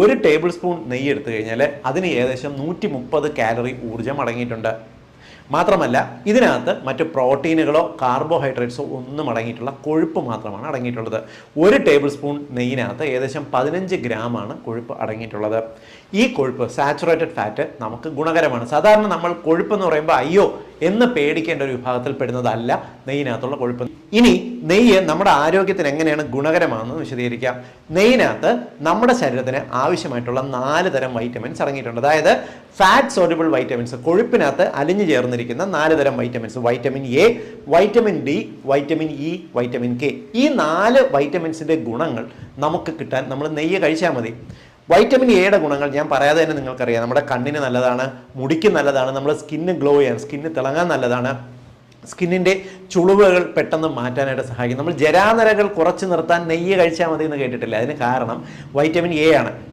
ഒരു table spoon നെയ്യ് എടുത്തു കഴിഞ്ഞാൽ അതിന് ഏകദേശം 130 കാലറി ഊർജ്ജം അടങ്ങിയിട്ടുണ്ട്. മാത്രമല്ല ഇതിനകത്ത് മറ്റ് പ്രോട്ടീനുകളോ കാർബോഹൈഡ്രേറ്റ്സോ ഒന്നും അടങ്ങിയിട്ടുള്ള കൊഴുപ്പ് മാത്രമാണ് അടങ്ങിയിട്ടുള്ളത്. ഒരു ടേബിൾ സ്പൂൺ നെയ്യിനകത്ത് ഏകദേശം 15 ഗ്രാമാണ് കൊഴുപ്പ് അടങ്ങിയിട്ടുള്ളത്. ഈ കൊഴുപ്പ് സാച്ചുറേറ്റഡ് ഫാറ്റ് നമുക്ക് ഗുണകരമാണ്. സാധാരണ നമ്മൾ കൊഴുപ്പ് എന്ന് പറയുമ്പോൾ അയ്യോ എന്ന് പേടിക്കേണ്ട ഒരു വിഭാഗത്തിൽ പെടുന്നതല്ല നെയ്യിനകത്തുള്ള കൊഴുപ്പ്. ഇനി നെയ്യ് നമ്മുടെ ആരോഗ്യത്തിന് എങ്ങനെയാണ് ഗുണകരമാണെന്ന് വിശദീകരിക്കാം. നെയ്യിനകത്ത് നമ്മുടെ ശരീരത്തിന് ആവശ്യമായിട്ടുള്ള 4 തരം വൈറ്റമിൻസ് അടങ്ങിയിട്ടുണ്ട്. അതായത് ഫാറ്റ് സോലുബിൾ വൈറ്റമിൻസ്, കൊഴുപ്പിനകത്ത് അലിഞ്ഞു ചേർന്നിരിക്കുന്ന 4 തരം vitamins. Vitamin A, vitamin D, vitamin E, vitamin K. ഈ 4 വൈറ്റമിൻസിന്റെ ഗുണങ്ങൾ നമുക്ക് കിട്ടാൻ നമ്മൾ നെയ്യ് കഴിച്ചാൽ മതി. വൈറ്റമിൻ എയുടെ ഗുണങ്ങൾ ഞാൻ പറയാതെ തന്നെ നിങ്ങൾക്കറിയാം. നമ്മുടെ കണ്ണിന് നല്ലതാണ്, മുടിക്ക് നല്ലതാണ്, നമ്മുടെ സ്കിന്ന് ഗ്ലോ ചെയ്യാൻ, സ്കിന്ന് തിളങ്ങാൻ നല്ലതാണ്, സ്കിന്നിൻ്റെ ചുളിവുകൾ പെട്ടെന്ന് മാറ്റാനായിട്ട് സഹായിക്കും. നമ്മൾ ജരാനരകൾ കുറച്ച് നിർത്താൻ നെയ്യ് കഴിച്ചാൽ മതി എന്ന് കേട്ടിട്ടില്ല. അതിന് കാരണം വൈറ്റമിൻ എ ആണ്.